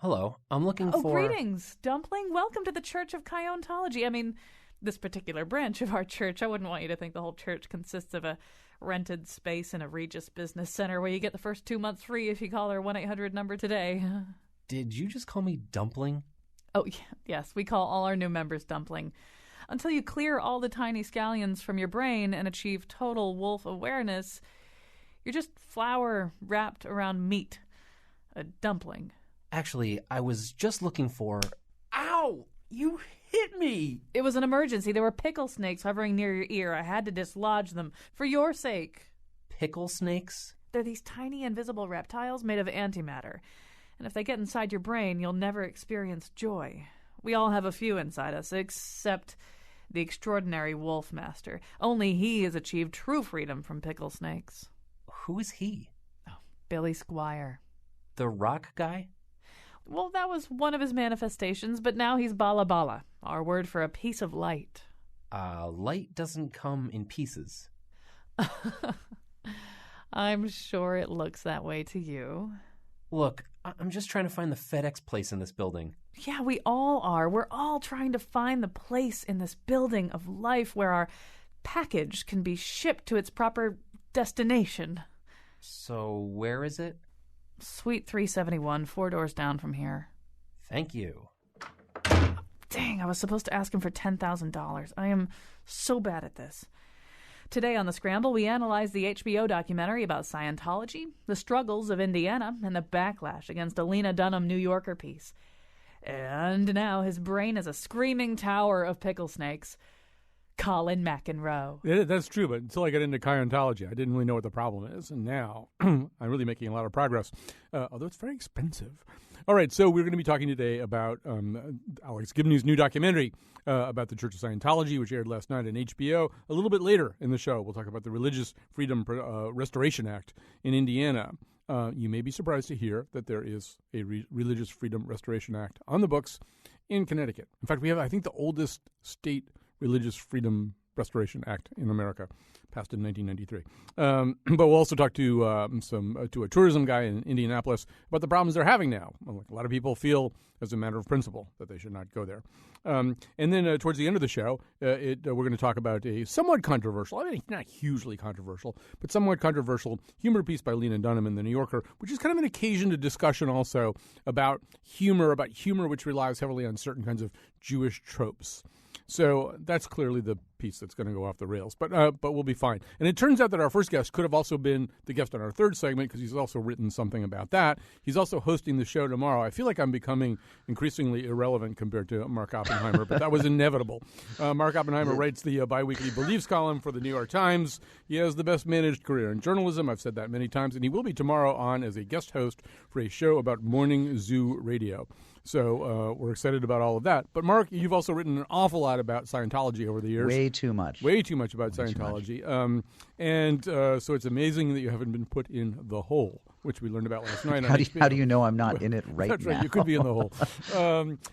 Hello. I'm looking Oh, for... greetings, Dumpling. Welcome to the Church of Chiontology. I mean, this particular branch of our church. I wouldn't want you to think the whole church consists of a rented space in a Regis Business Center where you get the first 2 months free if you call our 1-800 number today. Did you just call me Dumpling? Oh, yes, we call all our new members Dumpling. Until you clear all the tiny scallions from your brain and achieve total wolf awareness, you're just flour wrapped around meat. A dumpling. Actually, I was just looking for... Ow! You hit me! It was an emergency. There were pickle snakes hovering near your ear. I had to dislodge them for your sake. Pickle snakes? They're these tiny invisible reptiles made of antimatter. And if they get inside your brain, you'll never experience joy. We all have a few inside us, except the extraordinary Wolf Master. Only he has achieved true freedom from pickle snakes. Who is he? Oh, Billy Squire. The rock guy? Well, that was one of his manifestations, but now he's Bala Bala, our word for a piece of light. Light doesn't come in pieces. I'm sure it looks that way to you. Look, I'm just trying to find the FedEx place in this building. Yeah, we all are. We're all trying to find the place in this building of life where our package can be shipped to its proper destination. So where is it? Suite 371, 4 doors down from here. Thank you. Dang, I was supposed to ask him for $10,000. I am so bad at this. Today on The Scramble, we analyze the HBO documentary about Scientology, the struggles of Indiana, and the backlash against a Lena Dunham New Yorker piece. And now his brain is a screaming tower of pickle snakes. Colin McEnroe. Yeah, that's true, but until I got into Chiontology, I didn't really know what the problem is. And now I'm really making a lot of progress, although it's very expensive. All right, so we're going to be talking today about Alex Gibney's new documentary about the Church of Scientology, which aired last night on HBO. A little bit later in the show, we'll talk about the Religious Freedom Restoration Act in Indiana. You may be surprised to hear that there is a Religious Freedom Restoration Act on the books in Connecticut. In fact, we have, I think, the oldest state Religious Freedom Restoration Act in America, passed in 1993. But we'll also talk to a tourism guy in Indianapolis about the problems they're having now. Well, a lot of people feel, as a matter of principle, that they should not go there. And then towards the end of the show, we're going to talk about a somewhat controversial, I mean, not hugely controversial, but somewhat controversial humor piece by Lena Dunham in The New Yorker, which is kind of an occasion to discussion also about humor which relies heavily on certain kinds of Jewish tropes. So that's clearly the piece that's going to go off the rails, but we'll be fine. And it turns out that our first guest could have also been the guest on our third segment because he's also written something about that. He's also hosting the show tomorrow. I feel like I'm becoming increasingly irrelevant compared to Mark Oppenheimer, but that was inevitable. Mark Oppenheimer writes the biweekly Beliefs column for the New York Times. He has the best managed career in journalism. I've said that many times, and he will be tomorrow on as a guest host for a show about morning zoo radio. So we're excited about all of that. But, Mark, you've also written an awful lot about Scientology over the years. Way too much. Way too much about Scientology. So it's amazing that you haven't been put in the hole, which we learned about last night. How do you know I'm not in it right That's now? Right. You could be in the hole.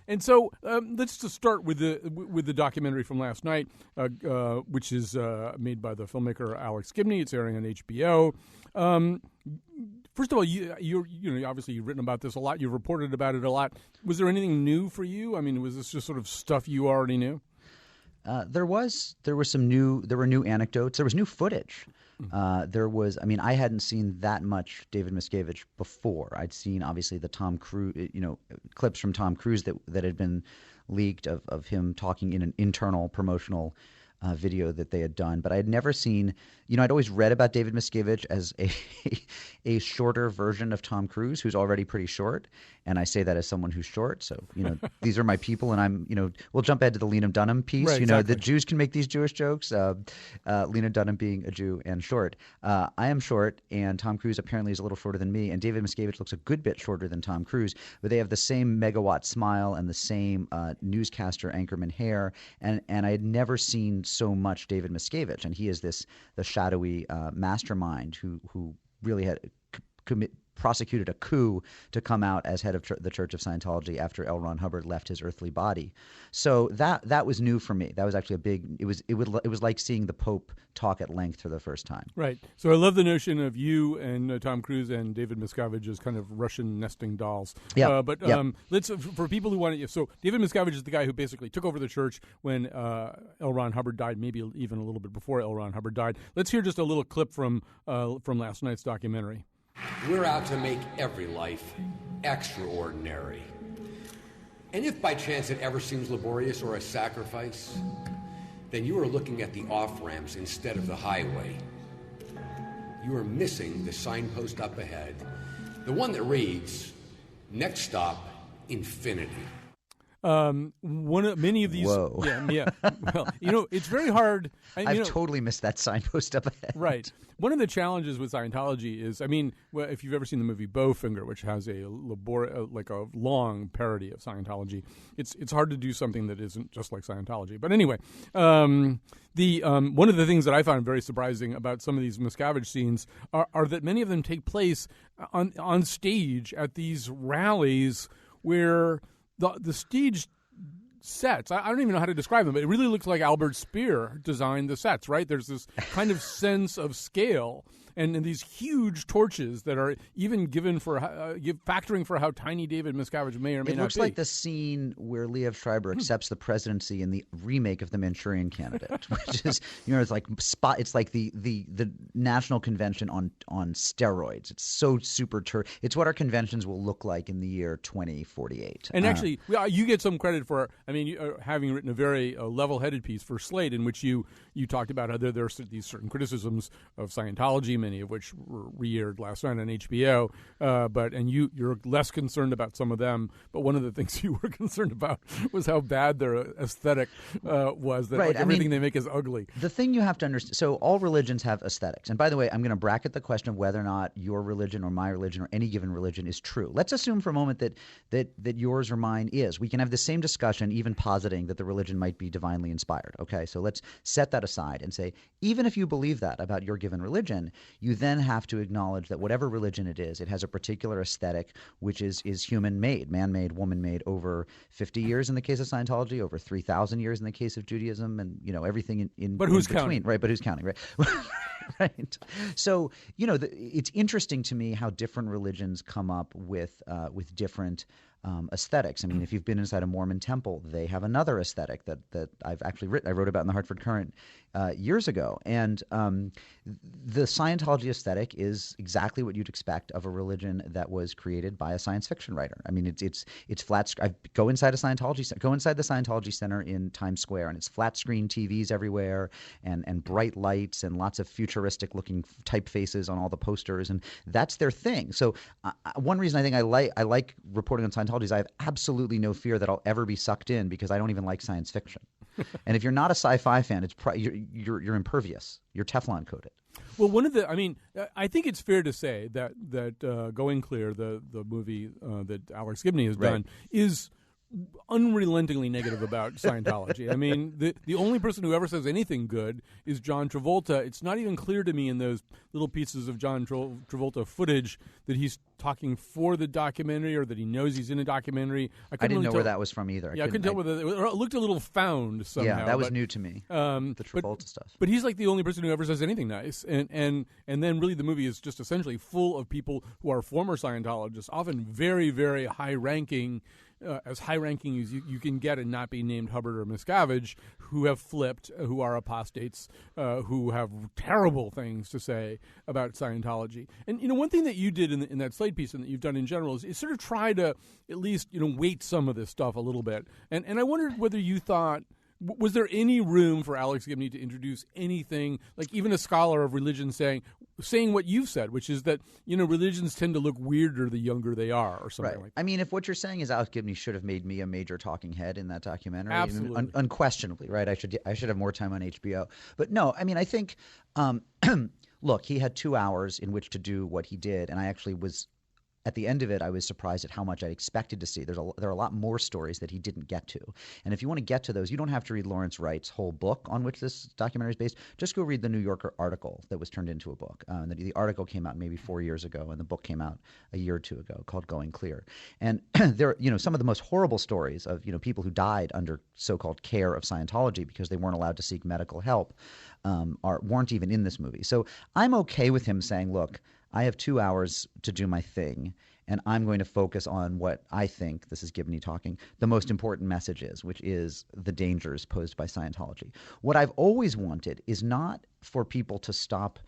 And so let's just start with the documentary from last night, which is made by the filmmaker Alex Gibney. It's airing on HBO. First of all, you obviously you've written about this a lot. You've reported about it a lot. Was there anything new for you? I mean, was this just sort of stuff you already knew? There were new anecdotes. There was new footage. I hadn't seen that much David Miscavige before. I'd seen obviously the Tom Cruise, clips from Tom Cruise that had been leaked of him talking in an internal promotional video that they had done, but I had never seen. I'd always read about David Miscavige as a shorter version of Tom Cruise, who's already pretty short, and I say that as someone who's short. So these are my people, and I'm we'll jump ahead to the Lena Dunham piece. Right, exactly. The Jews can make these Jewish jokes. Lena Dunham being a Jew and short. I am short, and Tom Cruise apparently is a little shorter than me, and David Miscavige looks a good bit shorter than Tom Cruise, but they have the same megawatt smile and the same newscaster anchorman hair, and I had never seen so much David Miscavige, and he is the shadowy mastermind who really had prosecuted a coup to come out as head of the Church of Scientology after L. Ron Hubbard left his earthly body. So that was new for me. That was actually a big. It was like seeing the Pope talk at length for the first time. Right. So I love the notion of you and Tom Cruise and David Miscavige as kind of Russian nesting dolls. Yeah. Let's for people who want to. So David Miscavige is the guy who basically took over the church when L. Ron Hubbard died, maybe even a little bit before L. Ron Hubbard died. Let's hear just a little clip from last night's documentary. We're out to make every life extraordinary. And if by chance it ever seems laborious or a sacrifice, then you are looking at the off-ramps instead of the highway. You are missing the signpost up ahead, the one that reads, next stop, infinity. Many of these. Whoa. Yeah. Well, it's very hard. I've totally missed that signpost up ahead. Right. One of the challenges with Scientology is, if you've ever seen the movie Bowfinger, which has a long parody of Scientology, it's hard to do something that isn't just like Scientology. But anyway, one of the things that I found very surprising about some of these Miscavige scenes are that many of them take place on stage at these rallies where the stage sets, I don't even know how to describe them, but it really looks like Albert Speer designed the sets, right? There's this kind of sense of scale and these huge torches that are even given for factoring for how tiny David Miscavige may or may not be. It looks like the scene where Liev Schreiber accepts the presidency in the remake of The Manchurian Candidate, which is, it's like the national convention on steroids. It's so super it's what our conventions will look like in the year 2048. And actually, you get some credit for, having written a very level-headed piece for Slate in which you talked about how there are these certain criticisms of Scientology, many of which were re-aired last night on HBO. You're less concerned about some of them. But one of the things you were concerned about was how bad their aesthetic was. That right. Everything they make is ugly. The thing you have to understand. So all religions have aesthetics. And by the way, I'm going to bracket the question of whether or not your religion or my religion or any given religion is true. Let's assume for a moment that yours or mine is. We can have the same discussion, even positing that the religion might be divinely inspired. Okay, so let's set that aside and say, even if you believe that about your given religion, you then have to acknowledge that whatever religion it is, it has a particular aesthetic which is human-made, man-made, woman-made, over 50 years in the case of Scientology, over 3,000 years in the case of Judaism, and everything in but who's between. Counting? Right, but who's counting? Right. Right. So, it's interesting to me how different religions come up with different aesthetics. If you've been inside a Mormon temple, they have another aesthetic that I've actually written. I wrote about in the Hartford Courant years ago. And the Scientology aesthetic is exactly what you'd expect of a religion that was created by a science fiction writer. It's flat. Go inside the Scientology Center in Times Square, and it's flat screen TVs everywhere, and bright lights, and lots of futuristic looking typefaces on all the posters, and that's their thing. So one reason I think I like reporting on Scientology is I have absolutely no fear that I'll ever be sucked in, because I don't even like science fiction. And if you're not a sci-fi fan, you're impervious. You're Teflon coated. Well, I think it's fair to say that Going Clear, the movie that Alex Gibney has done, is unrelentingly negative about Scientology. The only person who ever says anything good is John Travolta. It's not even clear to me in those little pieces of John Travolta footage that he's talking for the documentary or that he knows he's in a documentary. I didn't know where that was from either. I couldn't tell whether it looked a little found somehow. Yeah, that was new to me. The Travolta stuff. But he's like the only person who ever says anything nice, and then really the movie is just essentially full of people who are former Scientologists, often very, very high-ranking. As high-ranking as you can get and not be named Hubbard or Miscavige, who have flipped, who are apostates, who have terrible things to say about Scientology. And one thing that you did in that Slate piece and that you've done in general is sort of try to at least weight some of this stuff a little bit. And I wondered whether you thought, was there any room for Alex Gibney to introduce anything, like even a scholar of religion saying what you've said, which is that religions tend to look weirder the younger they are, or something like that. If what you're saying is Alex Gibney should have made me a major talking head in that documentary, absolutely, unquestionably, right? I should have more time on HBO. But no, I think, look, he had 2 hours in which to do what he did, and I actually was at the end of it, I was surprised at how much I expected to see. There are a lot more stories that he didn't get to. And if you want to get to those, you don't have to read Lawrence Wright's whole book on which this documentary is based. Just go read the New Yorker article that was turned into a book. The article came out maybe 4 years ago, and the book came out a year or two ago, called Going Clear. And there are, some of the most horrible stories of, people who died under so-called care of Scientology because they weren't allowed to seek medical help weren't even in this movie. So I'm okay with him saying, look, I have 2 hours to do my thing, and I'm going to focus on what I think, this is Gibney talking, the most important message is, which is the dangers posed by Scientology. What I've always wanted is not for people to stop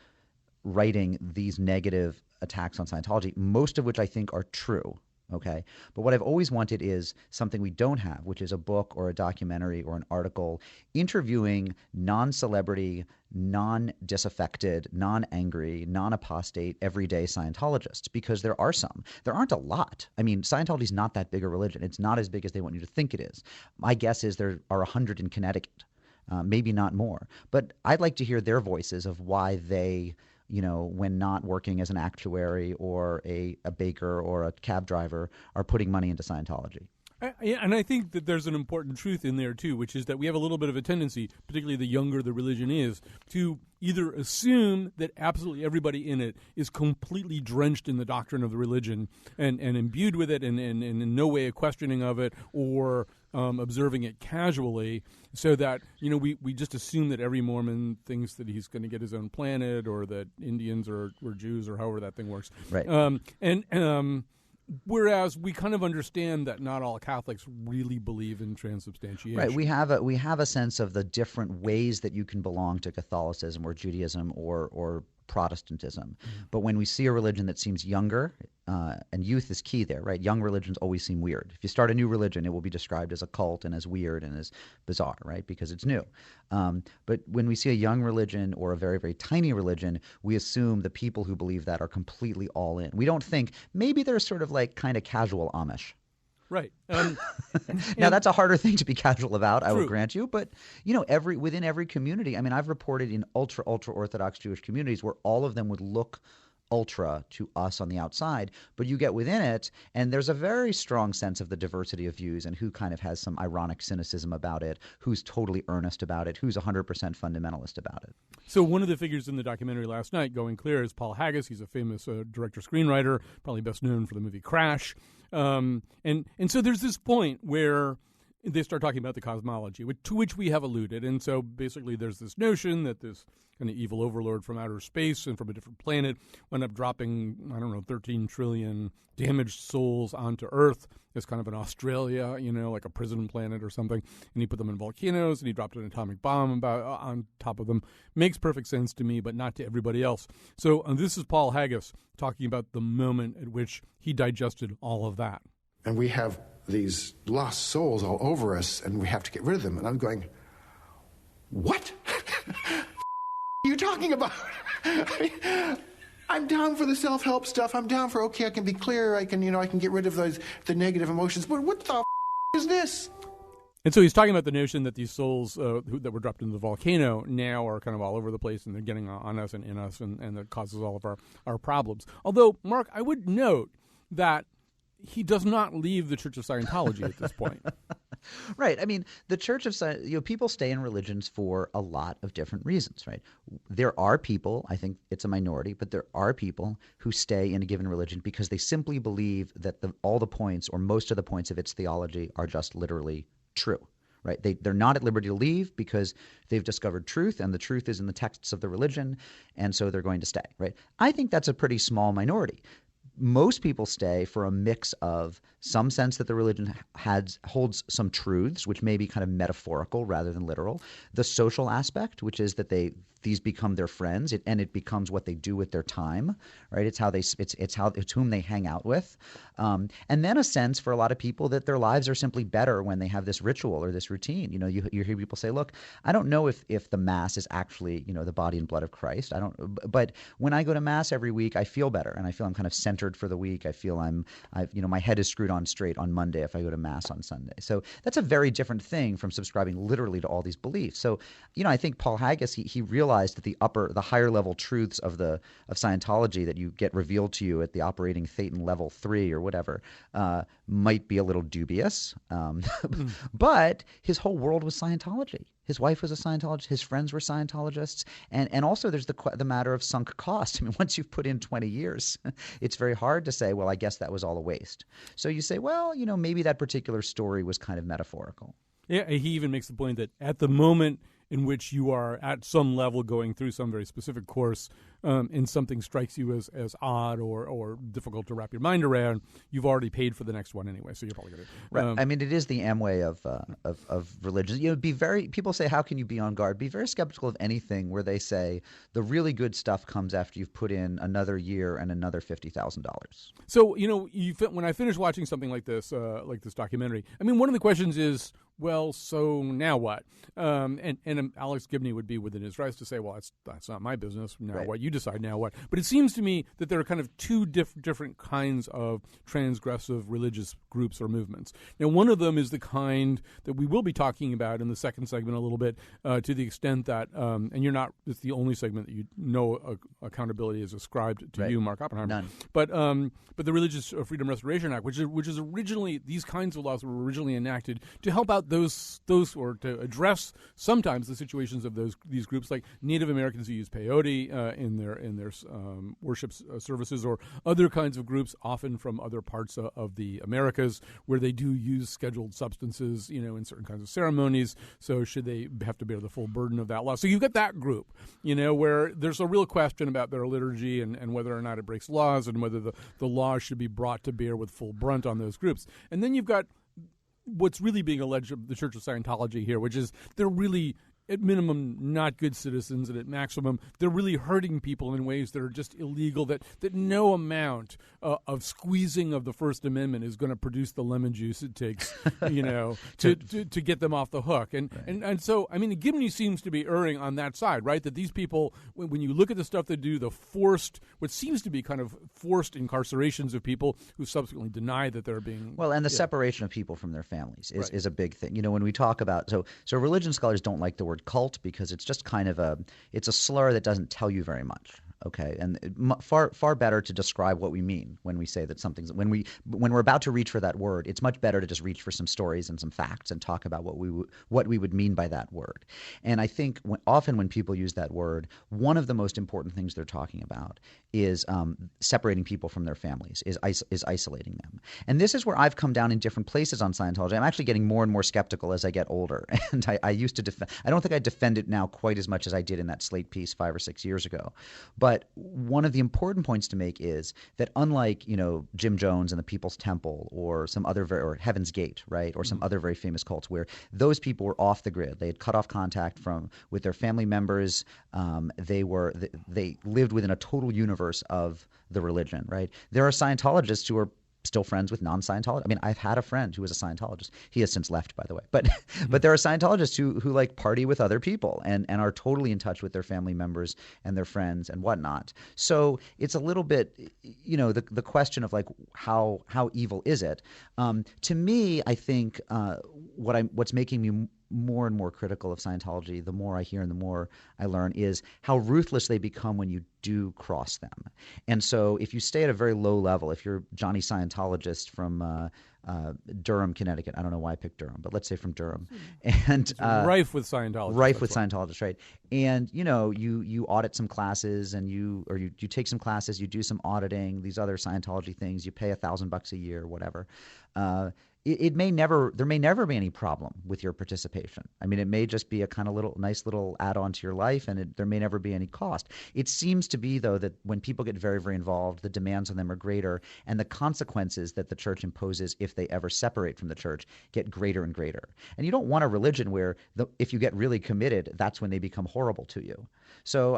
writing these negative attacks on Scientology, most of which I think are true. Okay. But what I've always wanted is something we don't have, which is a book or a documentary or an article interviewing non-celebrity, non-disaffected, non-angry, non-apostate, everyday Scientologists, because there are some. There aren't a lot. I mean, Scientology is not that big a religion. It's not as big as they want you to think it is. My guess is there are 100 in Connecticut, maybe not more. But I'd like to hear their voices of why they when not working as an actuary or a baker or a cab driver, are putting money into Scientology. And I think that there's an important truth in there, too, which is that we have a little bit of a tendency, particularly the younger the religion is, to either assume that absolutely everybody in it is completely drenched in the doctrine of the religion and imbued with it and in no way a questioning of it or observing it casually, so that we just assume that every Mormon thinks that he's going to get his own planet, or that Indians or Jews, or however that thing works. Right. Whereas we kind of understand that not all Catholics really believe in transubstantiation. Right. We have a sense of the different ways that you can belong to Catholicism or Judaism or Protestantism. But when we see a religion that seems younger, and youth is key there, right? Young religions always seem weird. If you start a new religion, it will be described as a cult and as weird and as bizarre, right? Because it's new. But when we see a young religion or a very, very tiny religion, we assume the people who believe that are completely all in. We don't think maybe they're sort of like kind of casual Amish. Right. Now that's a harder thing to be casual about, I True. will grant you. But within every community, I mean, I've reported in ultra Orthodox Jewish communities where all of them would look ultra to us on the outside, but you get within it, and there's a very strong sense of the diversity of views and who kind of has some ironic cynicism about it, who's totally earnest about it, who's 100% fundamentalist about it. So one of the figures in the documentary last night, Going Clear, is Paul Haggis. He's a famous director-screenwriter, probably best known for the movie Crash. And so there's this point where they start talking about the cosmology, to which we have alluded. And so basically there's this notion that this kind of evil overlord from outer space and from a different planet wound up dropping, 13 trillion damaged souls onto Earth as kind of an Australia, like a prison planet or something. And he put them in volcanoes and he dropped an atomic bomb on top of them. Makes perfect sense to me, but not to everybody else. So this is Paul Haggis talking about the moment at which he digested all of that. And we have these lost souls all over us, and we have to get rid of them. And I'm going, what? Are you talking about? I'm down for the self-help stuff. I'm down for, okay, I can be clear. I can get rid of the negative emotions. But what the is this? And so he's talking about the notion that these souls that were dropped into the volcano now are kind of all over the place, and they're getting on us and in us, and that causes all of our problems. Although, Mark, I would note that he does not leave the Church of Scientology at this point. Right. I mean, the Church of Scientology, people stay in religions for a lot of different reasons, right? There are people, I think it's a minority, but there are people who stay in a given religion because they simply believe that all the points or most of the points of its theology are just literally true. Right? They're not at liberty to leave because they've discovered truth, and the truth is in the texts of the religion, and so they're going to stay. Right? I think that's a pretty small minority. Most people stay for a mix of some sense that the religion holds some truths, which may be kind of metaphorical rather than literal. The social aspect, which is that these become their friends, and it becomes what they do with their time, right? It's whom they hang out with, and then a sense for a lot of people that their lives are simply better when they have this ritual or this routine. You hear people say, "Look, I don't know if the Mass is actually the body and blood of Christ. I don't, but when I go to Mass every week, I feel better, and I feel I'm kind of centered for the week. I feel my head is screwed on straight on Monday if I go to Mass on Sunday. So that's a very different thing from subscribing literally to all these beliefs. So I think Paul Haggis he realized realize that the higher level truths of Scientology that you get revealed to you at the operating Thetan level 3 or whatever might be a little dubious. But his whole world was Scientology. His wife was a Scientologist. His friends were Scientologists. And also there's the matter of sunk cost. I mean, once you've put in 20 years, it's very hard to say, well, I guess that was all a waste. So you say, well, maybe that particular story was kind of metaphorical. Yeah, he even makes the point that at the moment in which you are at some level going through some very specific course and something strikes you as odd or difficult to wrap your mind around, you've already paid for the next one anyway, so you're probably going to... Right. I mean, it is the Amway of religion. People say, how can you be on guard? Be very skeptical of anything where they say the really good stuff comes after you've put in another year and another $50,000. So, when I finish watching something like this documentary, I mean, one of the questions is, well, so now what? And Alex Gibney would be within his rights to say, well, that's not my business. Now right. What? You decide now what. But it seems to me that there are kind of two different kinds of transgressive religious groups or movements. Now, one of them is the kind that we will be talking about in the second segment a little bit, to the extent that, and it's the only segment that you know accountability is ascribed to right. you, Mark Oppenheimer. None. But the Religious Freedom Restoration Act, which is originally, these kinds of laws were originally enacted to help out those or to address sometimes the situations of these groups, like Native Americans who use peyote in their worship services, or other kinds of groups, often from other parts of the Americas, where they do use scheduled substances, in certain kinds of ceremonies. So should they have to bear the full burden of that law? So you've got that group, where there's a real question about their liturgy and whether or not it breaks laws, and whether the law should be brought to bear with full brunt on those groups. And then you've got what's really being alleged of the Church of Scientology here, which is they're really, at minimum, not good citizens, and at maximum, they're really hurting people in ways that are just illegal, that no amount of squeezing of the First Amendment is going to produce the lemon juice it takes, to get them off the hook. And so, I mean, Gibney seems to be erring on that side, right? That these people, when you look at the stuff they do, what seems to be kind of forced incarcerations of people who subsequently deny that they're being... Well, and the separation of people from their families is a big thing. When we talk about... So religion scholars don't like the word cult because it's just kind of it's a slur that doesn't tell you very much. Okay, and far better to describe what we mean when we say that something's when we're about to reach for that word. It's much better to just reach for some stories and some facts and talk about what we would mean by that word. And I think often when people use that word, one of the most important things they're talking about is separating people from their families, is isolating them. And this is where I've come down in different places on Scientology. I'm actually getting more and more skeptical as I get older. And I used to defend. I don't think I defend it now quite as much as I did in that Slate piece 5 or 6 years ago. But one of the important points to make is that unlike, Jim Jones and the People's Temple or some other or Heaven's Gate, right, or some other very famous cults where those people were off the grid, they had cut off contact with their family members, they lived within a total universe of the religion, right? There are Scientologists who are still friends with non-Scientologists. I mean, I've had a friend who was a Scientologist. He has since left, by the way. But there are Scientologists who like party with other people and are totally in touch with their family members and their friends and whatnot. So it's a little bit, the question of like how evil is it? To me, I think what's making me more and more critical of Scientology, the more I hear and the more I learn, is how ruthless they become when you do cross them. And so if you stay at a very low level, if you're Johnny Scientologist from Durham, Connecticut, I don't know why I picked Durham, but let's say from Durham, and rife with Scientologists. Rife with Scientologists, right? And you audit some classes, and you take some classes, you do some auditing, these other Scientology things, you pay $1,000 a year, whatever. There may never be any problem with your participation. I mean, it may just be a kind of nice little add-on to your life, and there may never be any cost. It seems to be, though, that when people get very, very involved, the demands on them are greater, and the consequences that the church imposes if they ever separate from the church get greater and greater. And you don't want a religion where if you get really committed, that's when they become horrible to you. So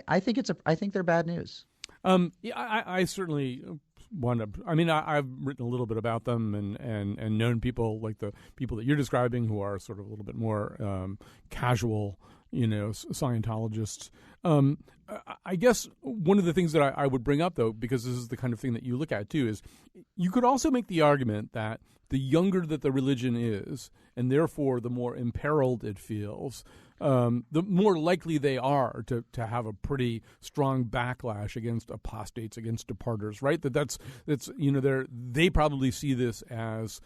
I think they're bad news. I certainly I've written a little bit about them and known people like the people that you're describing who are sort of a little bit more casual Scientologists. I guess one of the things that I would bring up, though, because this is the kind of thing that you look at, too, is you could also make the argument that the younger that the religion is, and therefore the more imperiled it feels, the more likely they are to have a pretty strong backlash against apostates, against departers, right? They probably see this as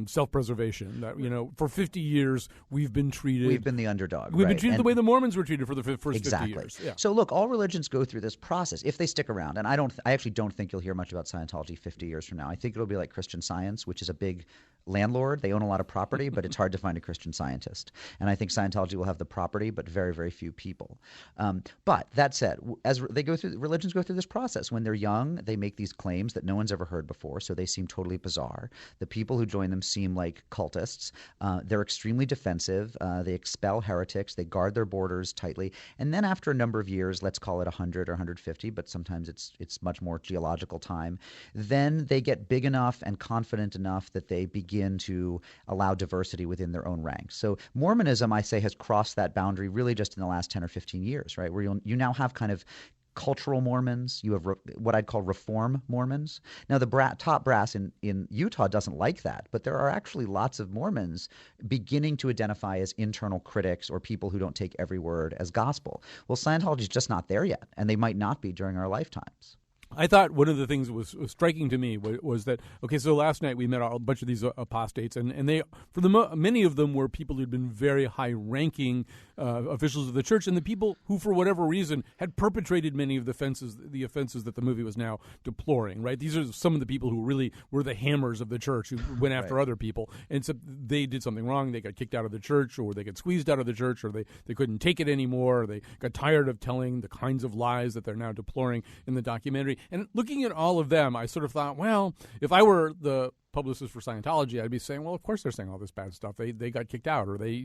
self-preservation. That for 50 years we've been the underdog. We've been treated the way the Mormons were treated for the first 50 years. Yeah. So look, all religions go through this process if they stick around. And I actually don't think you'll hear much about Scientology 50 years from now. I think it'll be like Christian Science, which is a big landlord. They own a lot of property, but it's hard to find a Christian Scientist. And I think Scientology will have the property, but very, very few people. But that said, as religions go through this process. When they're young, they make these claims that no one's ever heard before, so they seem totally bizarre. The people who join them seem like cultists. They're extremely defensive. They expel heretics. They guard their borders tightly. And then after a number of years, let's call it 100 or 150, but sometimes it's much more geological time, then they get big enough and confident enough that they begin to allow diversity within their own ranks. So Mormonism, I say, has crossed that boundary really just in the last 10 or 15 years, right? Where you now have kind of cultural Mormons. You have what I'd call reform Mormons. Now, the top brass in Utah doesn't like that, but there are actually lots of Mormons beginning to identify as internal critics or people who don't take every word as gospel. Well, Scientology is just not there yet, and they might not be during our lifetimes. I thought one of the things that was striking to me was that, okay, so last night we met a bunch of these apostates, and they, for many of them, were people who'd been very high-ranking officials of the church, and the people who, for whatever reason, had perpetrated many of the offenses that the movie was now deploring, right? These are some of the people who really were the hammers of the church, who went after other people, and so they did something wrong, they got kicked out of the church, or they got squeezed out of the church, or they couldn't take it anymore, or they got tired of telling the kinds of lies that they're now deploring in the documentary. And looking at all of them, I sort of thought, well, if I were the publicist for Scientology, I'd be saying, well, of course they're saying all this bad stuff. They got kicked out, or they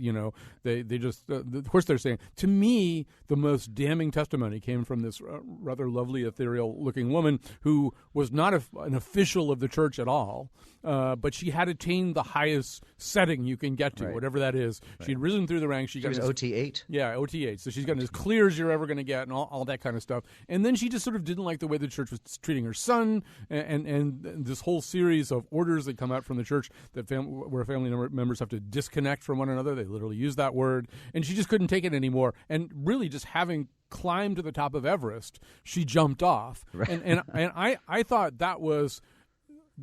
just of course they're saying. To me, the most damning testimony came from this rather lovely, ethereal-looking woman who was not an official of the church at all, but she had attained the highest setting you can get to, whatever that is. Right. She'd risen through the ranks. She was OT8? Yeah, OT8. So she's gotten as clear as you're ever going to get, and all that kind of stuff. And then she just sort of didn't like the way the church was treating her son, and this whole series of orders that come out from the church where family members have to disconnect from one another. They literally use that word. And she just couldn't take it anymore. And really just having climbed to the top of Everest, she jumped off. Right. And I thought that was...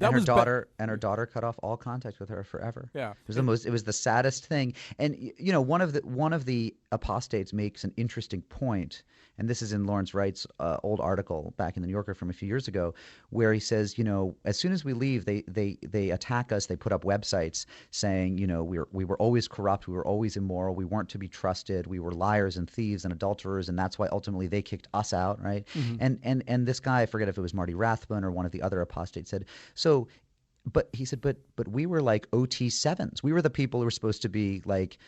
her daughter cut off all contact with her forever. Yeah, it was the saddest thing. And one of the apostates makes an interesting point, and this is in Lawrence Wright's old article back in the New Yorker from a few years ago, where he says, as soon as we leave, they attack us. They put up websites saying, we were always corrupt, we were always immoral, we weren't to be trusted, we were liars and thieves and adulterers, and that's why ultimately they kicked us out, right? Mm-hmm. And this guy, I forget if it was Marty Rathbun or one of the other apostates, said, so, but he said, but we were like OT7s. We were the people who were supposed to be like,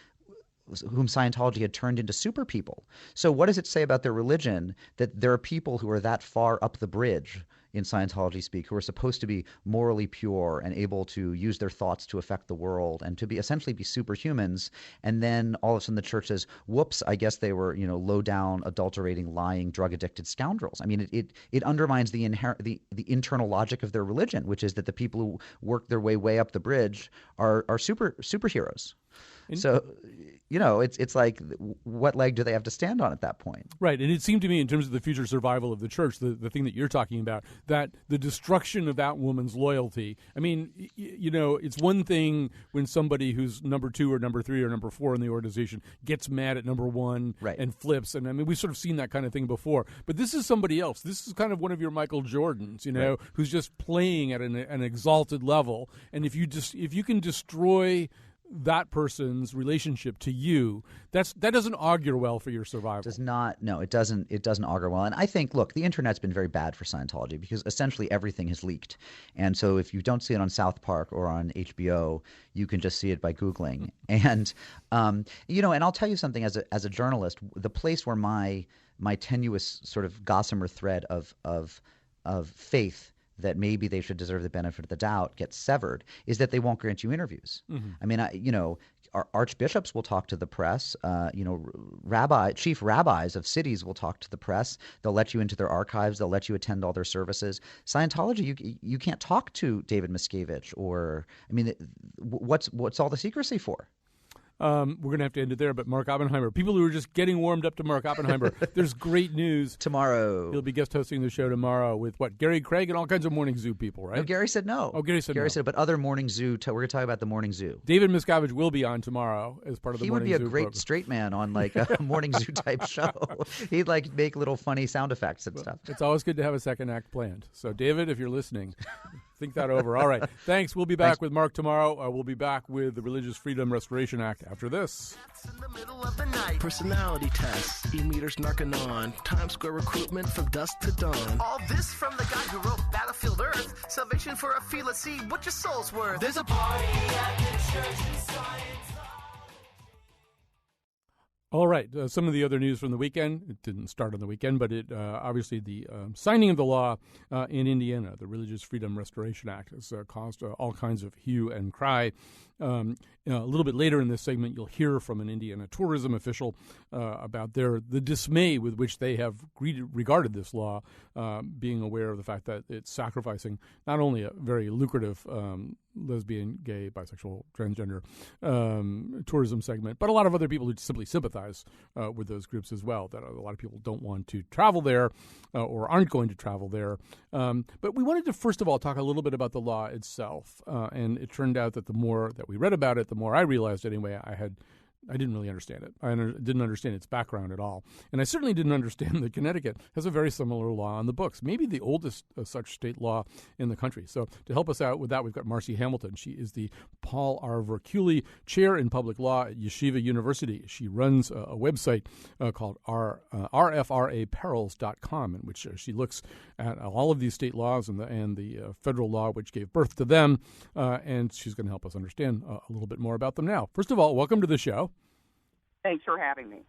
whom Scientology had turned into super people. So what does it say about their religion that there are people who are that far up the bridge in Scientology speak, who are supposed to be morally pure and able to use their thoughts to affect the world and to be essentially be superhumans, and then all of a sudden the church says, whoops, I guess they were low down, adulterating, lying, drug addicted scoundrels. I mean, it undermines the internal logic of their religion, which is that the people who work their way up the bridge are superheroes. So, it's like, what leg do they have to stand on at that point? Right. And it seemed to me, in terms of the future survival of the church, the thing that you're talking about, that the destruction of that woman's loyalty. I mean, it's one thing when somebody who's number 2 or number 3 or number 4 in the organization gets mad at number 1 and flips. And I mean, we've sort of seen that kind of thing before. But this is somebody else. This is kind of one of your Michael Jordans, who's just playing at an exalted level. And if you can destroy that person's relationship to you, that doesn't augur well for your survival. It does not. No, it doesn't augur well. And I think, look, the internet's been very bad for Scientology because essentially everything has leaked. And so if you don't see it on South Park or on HBO, you can just see it by Googling. And and I'll tell you something, as a journalist, the place where my tenuous sort of gossamer thread of faith that maybe they should deserve the benefit of the doubt gets severed is that they won't grant you interviews. I mean, our archbishops will talk to the press. Chief rabbis of cities will talk to the press. They'll let you into their archives. They'll let you attend all their services. Scientology, you can't talk to David Miscavige what's all the secrecy for? We're going to have to end it there, but Mark Oppenheimer, people who are just getting warmed up to Mark Oppenheimer, there's great news. Tomorrow. He'll be guest hosting the show tomorrow with, Gary Craig and all kinds of Morning Zoo people, right? No, Gary said no. Oh, Gary said no. But other Morning Zoo, we're going to talk about the Morning Zoo. David Miscavige will be on tomorrow as part of the Morning Zoo He would be a great program. straight man on like a Morning Zoo type show. He'd like make little funny sound effects and stuff. It's always good to have a second act planned. So, David, if you're listening, think that over. All right. Thanks. We'll be back with Mark tomorrow. We'll be back with the Religious Freedom Restoration Act after this. In the middle of the night. Personality tests, e-meters knocking on, Times Square recruitment from dusk to dawn. All this from the guy who wrote Battlefield Earth. Salvation for a fee, let's see what your soul's worth. There's a party at the church in science. All right. Some of the other news from the weekend. It didn't start on the weekend, but it obviously the signing of the law in Indiana, the Religious Freedom Restoration Act, has caused all kinds of hue and cry. A little bit later in this segment, you'll hear from an Indiana tourism official about the dismay with which they have regarded this law, being aware of the fact that it's sacrificing not only a very lucrative lesbian, gay, bisexual, transgender tourism segment, but a lot of other people who simply sympathize with those groups as well, that a lot of people don't want to travel there or aren't going to travel there. But we wanted to, first of all, talk a little bit about the law itself. And it turned out that the more that we read about it, the more I realized anyway, I didn't really understand it. I didn't understand its background at all. And I certainly didn't understand that Connecticut has a very similar law on the books, maybe the oldest such state law in the country. So to help us out with that, we've got Marcy Hamilton. She is the Paul R. Verculey Chair in Public Law at Yeshiva University. She runs a website called rfraperils.com, in which she looks at all of these state laws and the federal law which gave birth to them, and she's going to help us understand a little bit more about them now. First of all, welcome to the show. Thanks for having me.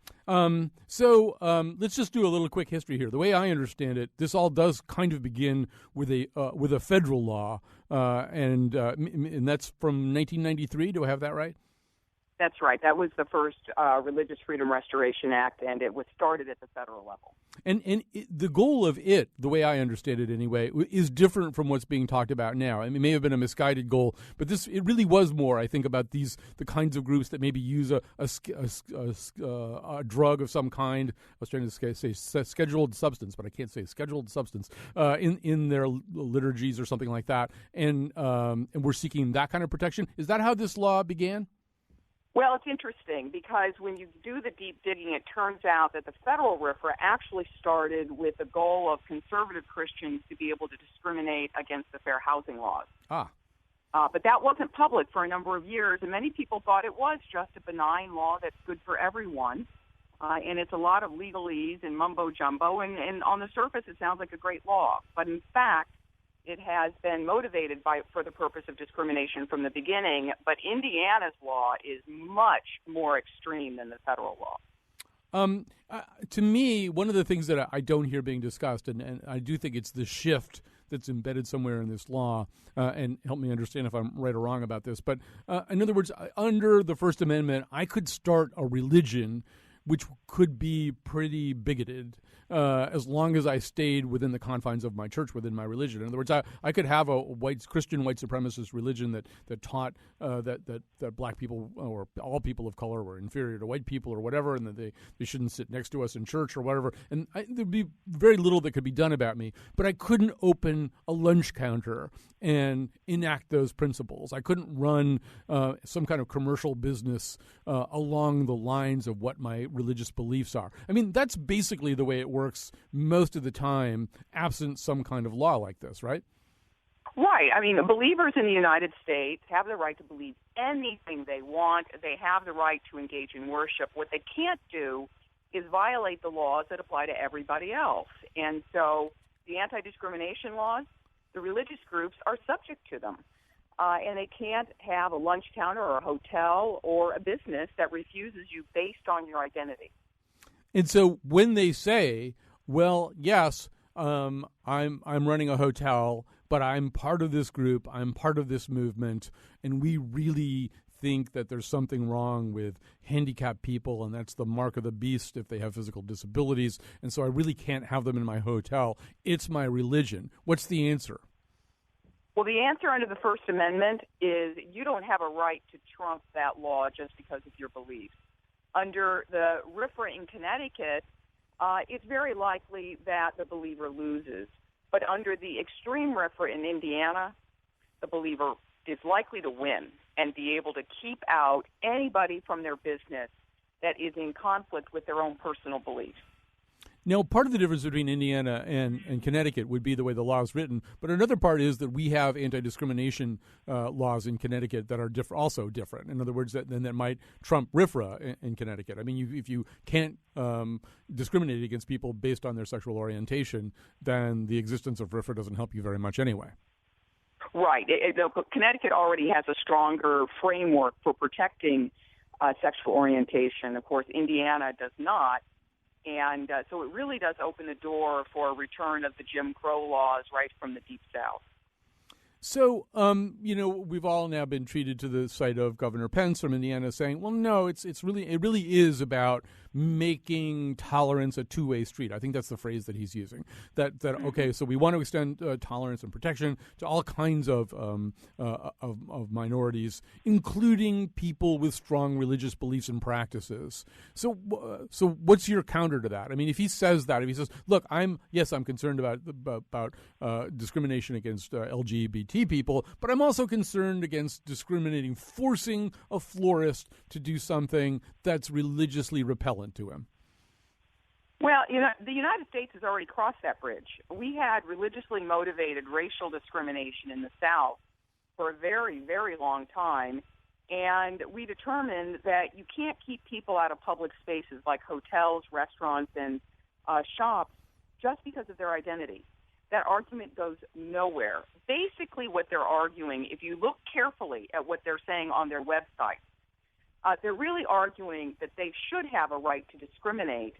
So let's just do a little quick history here. The way I understand it, this all does kind of begin with a federal law, and that's from 1993. Do I have that right? That's right. That was the first Religious Freedom Restoration Act, and it was started at the federal level. And the goal of it, the way I understand it anyway, is different from what's being talked about now. I mean, it may have been a misguided goal, but it really was more, I think, about the kinds of groups that maybe use a drug of some kind. I was trying to say scheduled substance, but I can't say scheduled substance in their liturgies or something like that. And we're seeking that kind of protection. Is that how this law began? Well, it's interesting because when you do the deep digging, it turns out that the federal RFRA actually started with the goal of conservative Christians to be able to discriminate against the fair housing laws. But that wasn't public for a number of years, and many people thought it was just a benign law that's good for everyone. And it's a lot of legalese and mumbo-jumbo, and on the surface it sounds like a great law. But in fact, it has been motivated for the purpose of discrimination from the beginning, but Indiana's law is much more extreme than the federal law. To me, one of the things that I don't hear being discussed, and I do think it's the shift that's embedded somewhere in this law, and help me understand if I'm right or wrong about this, but in other words, under the First Amendment, I could start a religion which could be pretty bigoted as long as I stayed within the confines of my church, within my religion. In other words, I could have a Christian white supremacist religion that taught that black people or all people of color were inferior to white people or whatever, and that they shouldn't sit next to us in church or whatever. And there'd be very little that could be done about me. But I couldn't open a lunch counter and enact those principles. I couldn't run some kind of commercial business along the lines of what my religious beliefs are. I mean, that's basically the way it works most of the time, absent some kind of law like this, right? Right. I mean, believers in the United States have the right to believe anything they want. They have the right to engage in worship. What they can't do is violate the laws that apply to everybody else. And so the anti-discrimination laws, the religious groups are subject to them. And they can't have a lunch counter or a hotel or a business that refuses you based on your identity. And so when they say, well, yes, I'm running a hotel, but I'm part of this group, I'm part of this movement, and we really think that there's something wrong with handicapped people, and that's the mark of the beast if they have physical disabilities, and so I really can't have them in my hotel. It's my religion. What's the answer? Well, the answer under the First Amendment is you don't have a right to trump that law just because of your beliefs. Under the RFRA in Connecticut, it's very likely that the believer loses. But under the extreme RFRA in Indiana, the believer is likely to win and be able to keep out anybody from their business that is in conflict with their own personal beliefs. Now, part of the difference between Indiana and Connecticut would be the way the law is written, but another part is that we have anti-discrimination laws in Connecticut that are also different. In other words, that might trump RFRA in Connecticut. I mean, if you can't discriminate against people based on their sexual orientation, then the existence of RFRA doesn't help you very much anyway. Right. Connecticut already has a stronger framework for protecting sexual orientation. Of course, Indiana does not. And so it really does open the door for a return of the Jim Crow laws right from the Deep South. So, we've all now been treated to the site of Governor Pence from Indiana saying, well, no, it really is about making tolerance a two-way street. I think that's the phrase that he's using. Okay, so we want to extend tolerance and protection to all kinds of minorities, including people with strong religious beliefs and practices. So what's your counter to that? I mean, if he says that, if he says, look, I'm concerned about discrimination against LGBT people, but I'm also concerned against forcing a florist to do something that's religiously repellent to him. Well, the United States has already crossed that bridge. We had religiously motivated racial discrimination in the South for a very, very long time, and we determined that you can't keep people out of public spaces like hotels, restaurants, and shops just because of their identity. That argument goes nowhere. Basically, what they're arguing, if you look carefully at what they're saying on their website, they're really arguing that they should have a right to discriminate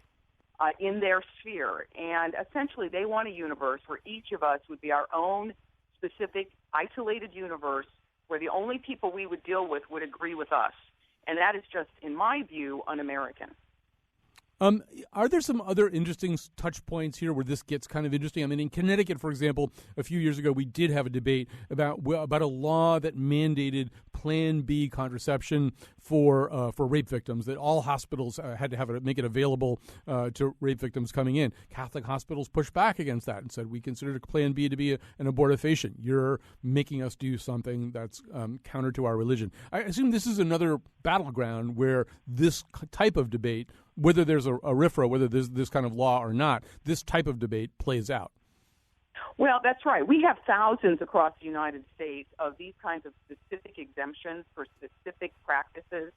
in their sphere. And essentially, they want a universe where each of us would be our own specific, isolated universe where the only people we would deal with would agree with us. And that is just, in my view, un-American. Are there some other interesting touch points here where this gets kind of interesting? I mean, in Connecticut, for example, a few years ago, we did have a debate about a law that mandated Plan B contraception for rape victims, that all hospitals had to make it available to rape victims coming in. Catholic hospitals pushed back against that and said, we consider Plan B to be an abortifacient. You're making us do something that's counter to our religion. I assume this is another battleground where this type of debate, whether there's a RFRA, whether there's this kind of law or not, this type of debate plays out. Well, that's right. We have thousands across the United States of these kinds of specific exemptions for specific practices.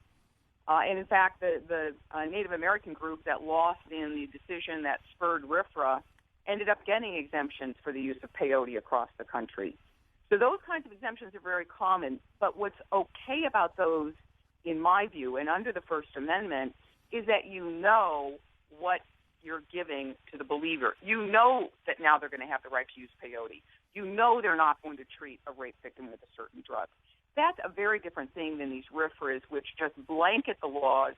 And in fact, the Native American group that lost in the decision that spurred RFRA ended up getting exemptions for the use of peyote across the country. So those kinds of exemptions are very common. But what's okay about those, in my view, and under the First Amendment, is that you know what you're giving to the believer. You know that now they're going to have the right to use peyote. You know they're not going to treat a rape victim with a certain drug. That's a very different thing than these RFRAs, which just blanket the laws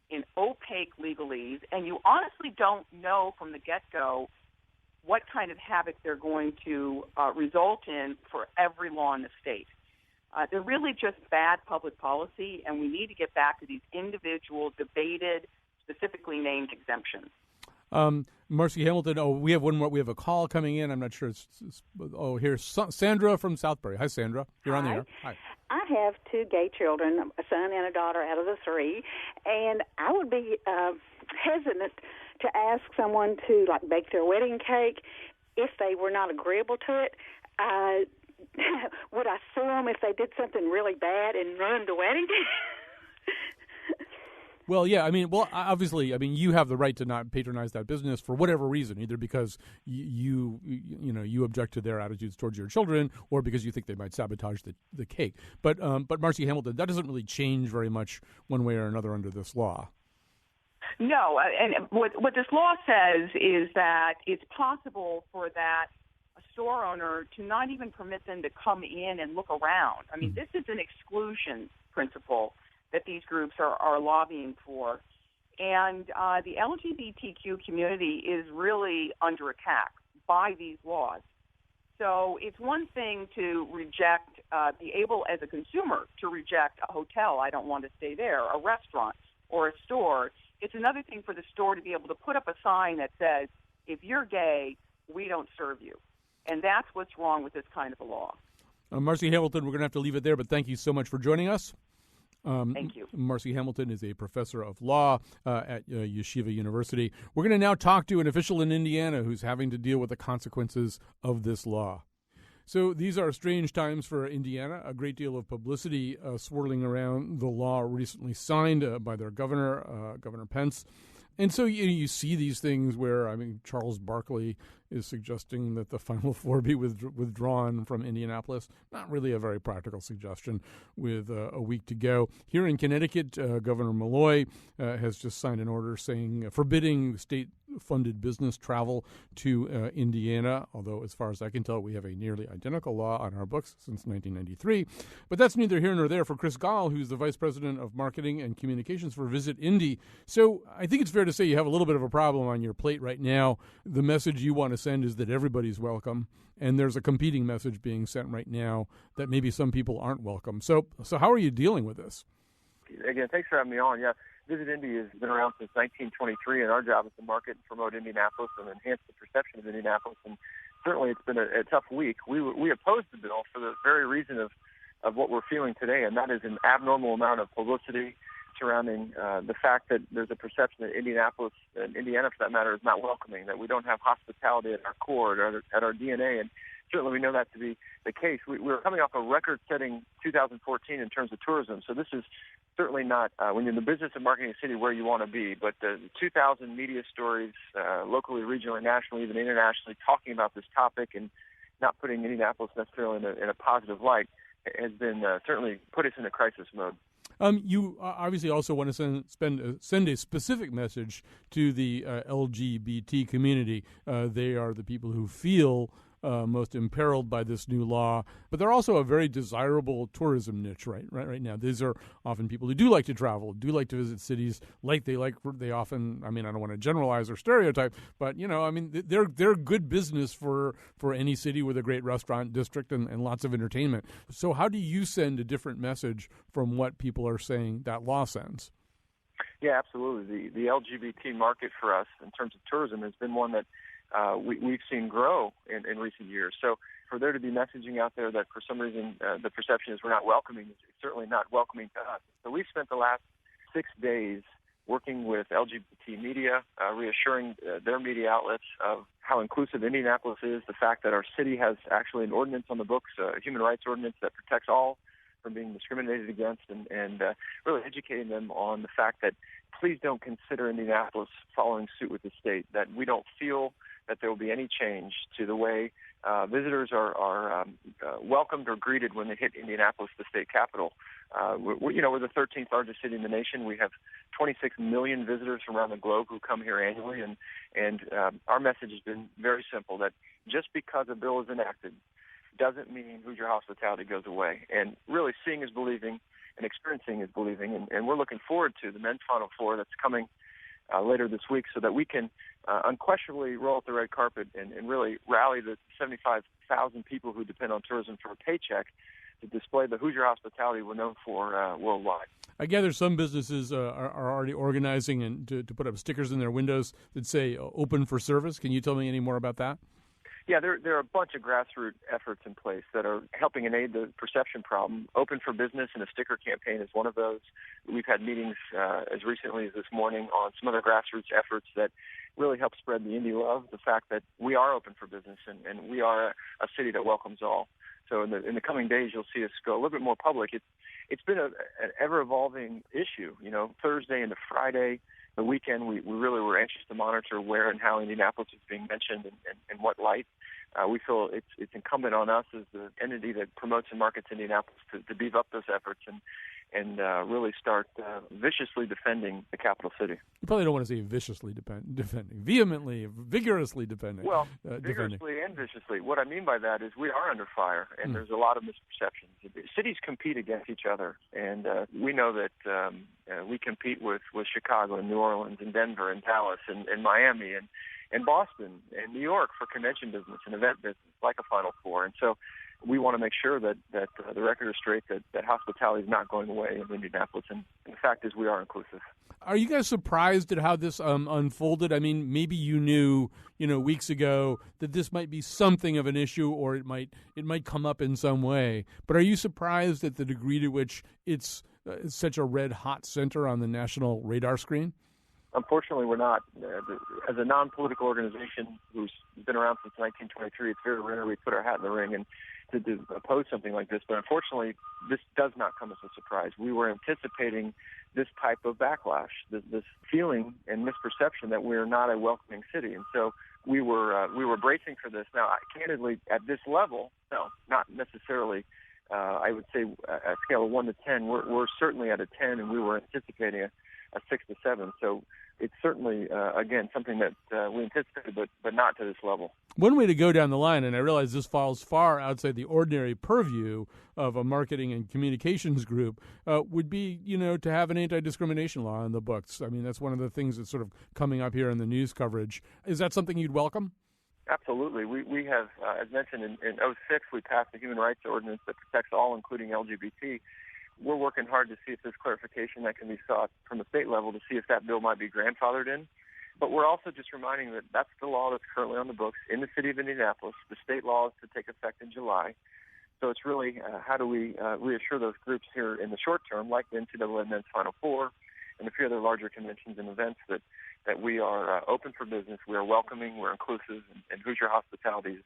in opaque legalese, and you honestly don't know from the get-go what kind of havoc they're going to result in for every law in the state. They're really just bad public policy, and we need to get back to these individual, debated, specifically named exemptions. Marcy Hamilton, we have one more. We have a call coming in. I'm not sure. Here's Sandra from Southbury. Hi, Sandra. You're on the air. Hi. I have 2 gay children, a son and a daughter out of the 3, and I would be hesitant to ask someone to, bake their wedding cake if they were not agreeable to it. Would I sue them if they did something really bad and ruined the wedding? Well, yeah, obviously, you have the right to not patronize that business for whatever reason, either because you object to their attitudes towards your children, or because you think they might sabotage the cake. But Marcy Hamilton, that doesn't really change very much one way or another under this law. No, and what this law says is that it's possible for that store owner to not even permit them to come in and look around. I mean, this is an exclusion principle that these groups are lobbying for. And the LGBTQ community is really under attack by these laws. So it's one thing to reject, be able as a consumer to reject a hotel, I don't want to stay there, a restaurant or a store. It's another thing for the store to be able to put up a sign that says, if you're gay, we don't serve you. And that's what's wrong with this kind of a law. Marcy Hamilton, we're going to have to leave it there, but thank you so much for joining us. Thank you. Marcy Hamilton is a professor of law at Yeshiva University. We're going to now talk to an official in Indiana who's having to deal with the consequences of this law. So these are strange times for Indiana. A great deal of publicity swirling around the law recently signed by their governor, Governor Pence. And so you see these things where, Charles Barkley is suggesting that the Final Four be withdrawn from Indianapolis. Not really a very practical suggestion with a week to go. Here in Connecticut, Governor Malloy has just signed an order saying forbidding state-funded business travel to Indiana, although as far as I can tell, we have a nearly identical law on our books since 1993. But that's neither here nor there for Chris Gall, who's the Vice President of Marketing and Communications for Visit Indy. So I think it's fair to say you have a little bit of a problem on your plate right now. The message you want to send is that everybody's welcome, and there's a competing message being sent right now that maybe some people aren't welcome. So how are you dealing with this? Again, thanks for having me on. Yeah, Visit Indy has been around since 1923, and our job is to market and promote Indianapolis and enhance the perception of Indianapolis. And certainly it's been a tough week. We opposed the bill for the very reason of what we're feeling today, and that is an abnormal amount of publicity surrounding the fact that there's a perception that Indianapolis, and Indiana for that matter, is not welcoming, that we don't have hospitality at our core, at our DNA, and certainly we know that to be the case. We're coming off a record-setting 2014 in terms of tourism, so this is certainly not, when you're in the business of marketing a city, where you want to be, but the 2,000 media stories, locally, regionally, nationally, even internationally, talking about this topic and not putting Indianapolis necessarily in a positive light has been certainly put us in a crisis mode. You obviously also want to send a specific message to the LGBT community. They are the people who feel most imperiled by this new law, but they're also a very desirable tourism niche right now. These are often people who do like to travel, do like to visit cities, they often. I don't want to generalize or stereotype, but they're good business for any city with a great restaurant district and lots of entertainment. So how do you send a different message from what people are saying that law sends? Yeah, absolutely. The LGBT market for us in terms of tourism has been one that we've seen grow in recent years. So for there to be messaging out there that for some reason the perception is we're not welcoming is certainly not welcoming to us. So we've spent the last 6 days working with LGBT media, reassuring their media outlets of how inclusive Indianapolis is, the fact that our city has actually an ordinance on the books, a human rights ordinance that protects all from being discriminated against, and really educating them on the fact that please don't consider Indianapolis following suit with the state, that we don't feel that there will be any change to the way visitors are welcomed or greeted when they hit Indianapolis, the state capital. We're the 13th largest city in the nation. We have 26 million visitors from around the globe who come here annually, and our message has been very simple, that just because a bill is enacted doesn't mean Hoosier hospitality goes away. And really, seeing is believing, and experiencing is believing. And we're looking forward to the men's Final Four that's coming later this week, so that we can unquestionably roll out the red carpet and really rally the 75,000 people who depend on tourism for a paycheck to display the Hoosier hospitality we're known for worldwide. I gather some businesses are already organizing and to put up stickers in their windows that say open for service. Can you tell me any more about that? Yeah, there are a bunch of grassroots efforts in place that are helping in aid the perception problem. Open for Business and a sticker campaign is one of those. We've had meetings as recently as this morning on some other grassroots efforts that really help spread the Indy love, the fact that we are open for business and we are a city that welcomes all. So in the coming days, you'll see us go a little bit more public. It's been an ever-evolving issue. Thursday into Friday, the weekend, we really were anxious to monitor where and how Indianapolis is being mentioned and what light. we feel it's incumbent on us as the entity that promotes and markets Indianapolis to beef up those efforts and really start viciously defending the capital city. You probably don't want to say viciously defending, vehemently, vigorously defending. Well, defending. vigorously and viciously. What I mean by that is we are under fire, and there's a lot of misperceptions. Cities compete against each other, and we know that we compete with Chicago and New Orleans and Denver and Dallas and Miami and Boston and New York for convention business and event business, like a Final Four. And so we want to make sure that the record is straight, that hospitality is not going away in Indianapolis. And the fact is we are inclusive. Are you guys surprised at how this unfolded? I mean, maybe you knew, weeks ago that this might be something of an issue, or it might come up in some way. But are you surprised at the degree to which it's such a red-hot center on the national radar screen? Unfortunately, we're not. As a non-political organization who's been around since 1923, it's very rare we put our hat in the ring and to oppose something like this. But unfortunately, this does not come as a surprise. We were anticipating this type of backlash, this feeling and misperception that we're not a welcoming city. And so we were bracing for this. Now, candidly, at this level, no, not necessarily. I would say a scale of 1 to 10, we're certainly at a 10, and we were anticipating a 6 to 7. So it's certainly, again, something that we anticipated, but not to this level. One way to go down the line, and I realize this falls far outside the ordinary purview of a marketing and communications group, would be, to have an anti-discrimination law in the books. I mean, that's one of the things that's sort of coming up here in the news coverage. Is that something you'd welcome? Absolutely. We have, as mentioned, in 2006, we passed a human rights ordinance that protects all, including LGBT. We're working hard to see if there's clarification that can be sought from the state level to see if that bill might be grandfathered in. But we're also just reminding that that's the law that's currently on the books in the city of Indianapolis. The state law is to take effect in July. So it's really how do we reassure those groups here in the short term, like the NCAA Men's Final Four and a few other larger conventions and events, that we are open for business, we are welcoming, we're inclusive, and Hoosier hospitality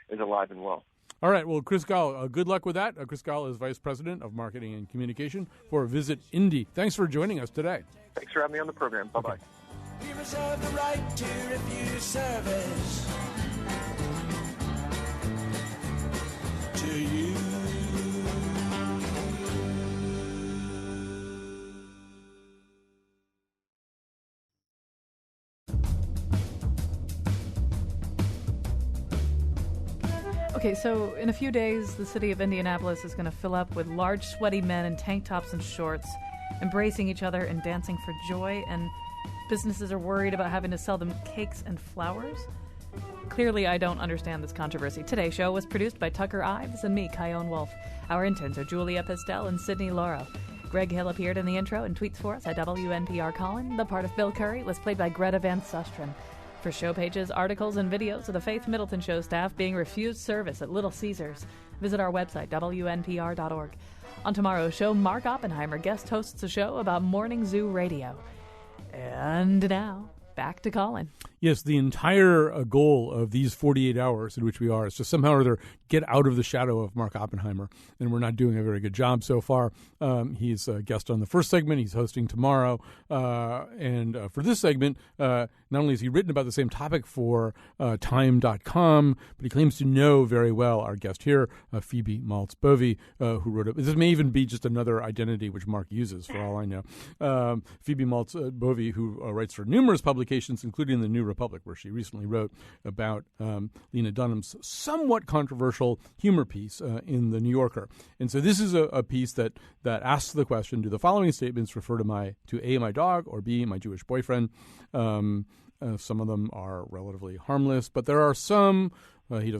is alive and well. All right. Well, Chris Gall, good luck with that. Chris Gall is Vice President of Marketing and Communication for Visit Indy. Thanks for joining us today. Thanks for having me on the program. Bye-bye. Okay. We reserve the right to refuse service to you. Okay, so in a few days, the city of Indianapolis is going to fill up with large, sweaty men in tank tops and shorts, embracing each other and dancing for joy, and businesses are worried about having to sell them cakes and flowers. Clearly, I don't understand this controversy. Today's show was produced by Tucker Ives and me, Kyone Wolf. Our interns are Julia Pistel and Sydney Lauro. Greg Hill appeared in the intro and tweets for us at WNPR Colin. The part of Bill Curry was played by Greta Van Susteren. For show pages, articles, and videos of the Faith Middleton Show staff being refused service at Little Caesars, visit our website, WNPR.org. On tomorrow's show, Mark Oppenheimer guest hosts a show about Morning Zoo Radio. And now, back to Colin. Yes, the entire goal of these 48 hours in which we are is to somehow or other get out of the shadow of Mark Oppenheimer, and we're not doing a very good job so far. He's a guest on the first segment. He's hosting tomorrow. And for this segment, not only has he written about the same topic for Time.com, but he claims to know very well our guest here, Phoebe Maltz-Bovey, who wrote it. This may even be just another identity which Mark uses, for all I know. Phoebe Maltz-Bovey, who writes for numerous publications, including the New Republic, where she recently wrote about Lena Dunham's somewhat controversial humor piece in The New Yorker. And so this is a piece that asks the question, do the following statements refer to A, my dog, or B, my Jewish boyfriend? Some of them are relatively harmless, but there are some. He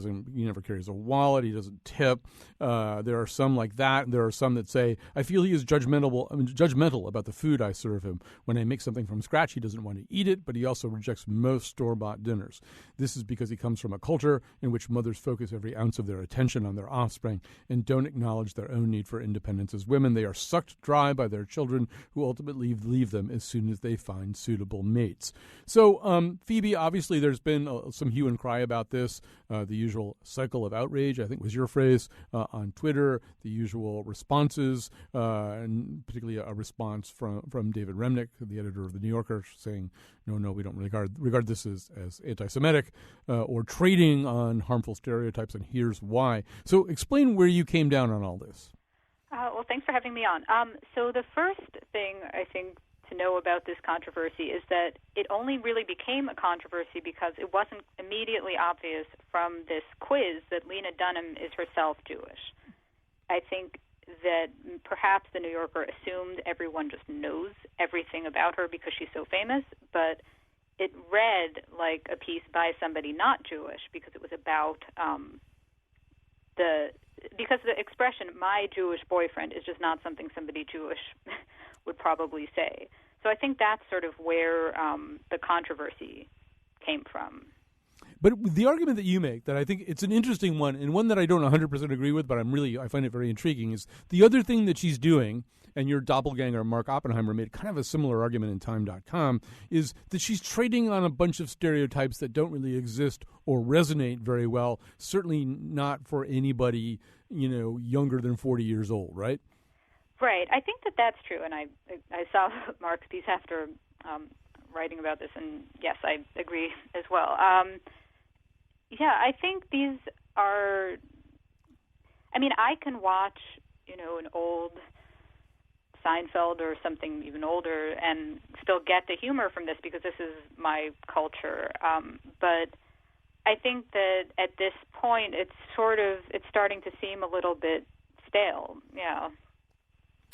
never carries a wallet. He doesn't tip. There are some like that. There are some that say, I feel he is judgmental about the food I serve him. When I make something from scratch, he doesn't want to eat it, but he also rejects most store-bought dinners. This is because he comes from a culture in which mothers focus every ounce of their attention on their offspring and don't acknowledge their own need for independence as women. They are sucked dry by their children, who ultimately leave them as soon as they find suitable mates. So, Phoebe, obviously there's been some hue and cry about this. the usual cycle of outrage, I think was your phrase, on Twitter, the usual responses, and particularly a response from David Remnick, the editor of The New Yorker, saying, no, we don't regard this as anti-Semitic or trading on harmful stereotypes, and here's why. So explain where you came down on all this. Well, thanks for having me on. So the first thing I think to know about this controversy is that it only really became a controversy because it wasn't immediately obvious from this quiz that Lena Dunham is herself Jewish. I think that perhaps the New Yorker assumed everyone just knows everything about her because she's so famous, but it read like a piece by somebody not Jewish because it was about because the expression "my Jewish boyfriend" is just not something somebody Jewish would probably say. So I think that's sort of where the controversy came from. But the argument that you make, that I think it's an interesting one, and one that I don't 100% agree with, but I find it very intriguing, is the other thing that she's doing, and your doppelganger Mark Oppenheimer made kind of a similar argument in Time.com, is that she's trading on a bunch of stereotypes that don't really exist or resonate very well, certainly not for anybody, younger than 40 years old, right? Right. I think that that's true, and I saw Mark's piece after writing about this, and yes, I agree as well. I think these are, I can watch, an old Seinfeld or something even older and still get the humor from this because this is my culture. But I think that at this point it's starting to seem a little bit stale. Yeah.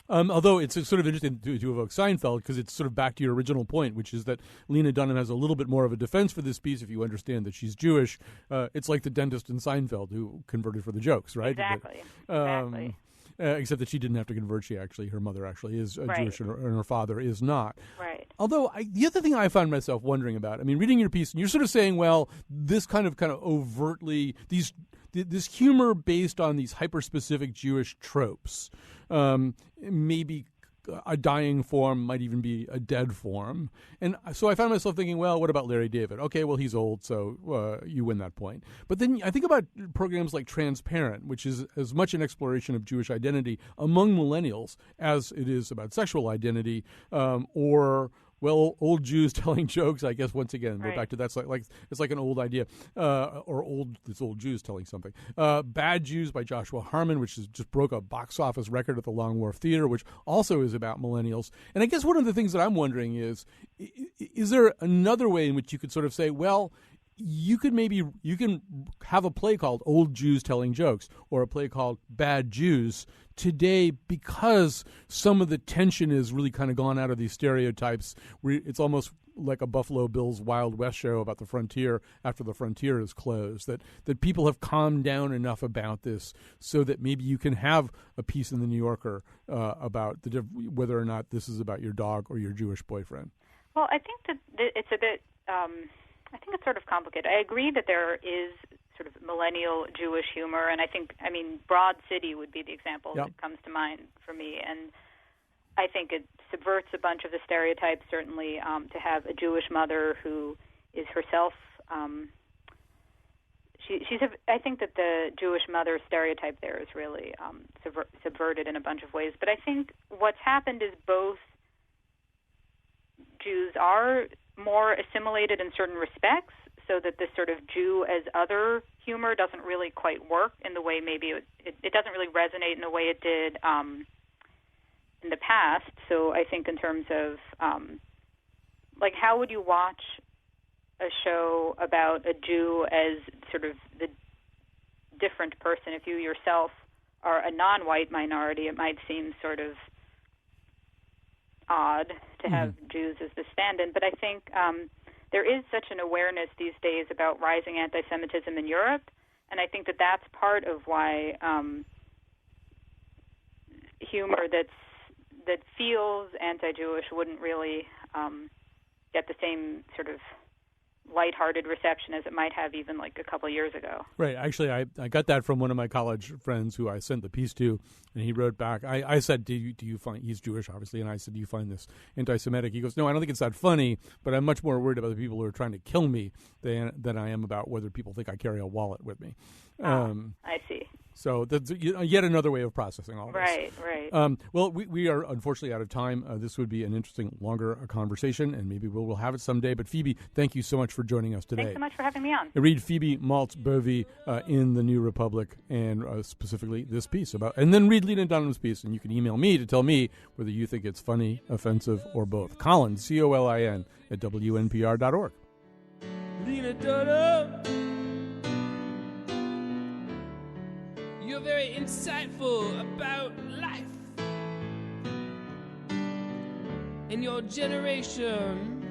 Although it's sort of interesting to evoke Seinfeld because it's sort of back to your original point, which is that Lena Dunham has a little bit more of a defense for this piece if you understand that she's Jewish. It's like the dentist in Seinfeld who converted for the jokes, right? Exactly. Except that she didn't have to convert. Her mother actually is right. Jewish and her father is not. Right. Although the other thing I found myself wondering about, reading your piece, and you're sort of saying, well, this kind of overtly, this humor based on these hyper-specific Jewish tropes, maybe a dying form might even be a dead form. And so I found myself thinking, well, what about Larry David? Okay, well, he's old, so you win that point. But then I think about programs like Transparent, which is as much an exploration of Jewish identity among millennials as it is about sexual identity, or old Jews telling jokes. I guess once again, we're back to that's like it's like an old idea, it's old Jews telling something. Bad Jews by Joshua Harmon, which just broke a box office record at the Long Wharf Theater, which also is about millennials. And I guess one of the things that I'm wondering is there another way in which you could sort of say, well, you can have a play called Old Jews Telling Jokes or a play called Bad Jews today because some of the tension is really kind of gone out of these stereotypes. It's almost like a Buffalo Bills Wild West show about the frontier after the frontier is closed, that people have calmed down enough about this so that maybe you can have a piece in the New Yorker about whether or not this is about your dog or your Jewish boyfriend. Well, I think that it's a bit I think it's sort of complicated. I agree that there is sort of millennial Jewish humor, and I Broad City would be the example that comes to mind for me. And I think it subverts a bunch of the stereotypes, certainly, to have a Jewish mother who is herself. I think that the Jewish mother stereotype there is really subverted in a bunch of ways. But I think what's happened is both Jews are more assimilated in certain respects, so that this sort of Jew as other humor doesn't really quite work in the way maybe it doesn't really resonate in the way it did in the past. So I think in terms of how would you watch a show about a Jew as sort of the different person? If you yourself are a non-white minority, it might seem sort of odd to have Jews as the stand-in, but I think there is such an awareness these days about rising anti-Semitism in Europe, and I think that that's part of why humor that feels anti-Jewish wouldn't really get the same sort of lighthearted reception as it might have even like a couple of years ago. Right. Actually, I got that from one of my college friends who I sent the piece to, and he wrote back. I said, do you find, he's Jewish, obviously, and I said, do you find this anti-Semitic? He goes, no, I don't think it's that funny, but I'm much more worried about the people who are trying to kill me than I am about whether people think I carry a wallet with me. I see. So that's yet another way of processing all this. Right. Well, we are unfortunately out of time. This would be an interesting, longer conversation, and maybe we'll have it someday. But Phoebe, thank you so much for joining us today. Thanks so much for having me on. Read Phoebe Maltz-Bovey in the New Republic, and specifically this piece about. And then read Lena Dunham's piece, and you can email me to tell me whether you think it's funny, offensive, or both. Colin, COLIN, at WNPR.org. Lena Dunham, you're very insightful about life and your generation.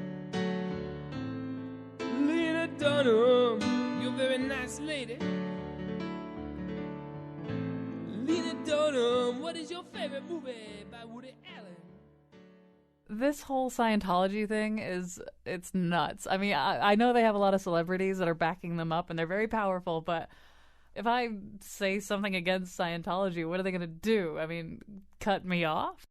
Lena Dunham, you're a very nice lady. Lena Dunham, what is your favorite movie by Woody Allen? This whole Scientology thing it's nuts. I mean, I know they have a lot of celebrities that are backing them up, and they're very powerful, but if I say something against Scientology, what are they going to do? I mean, cut me off?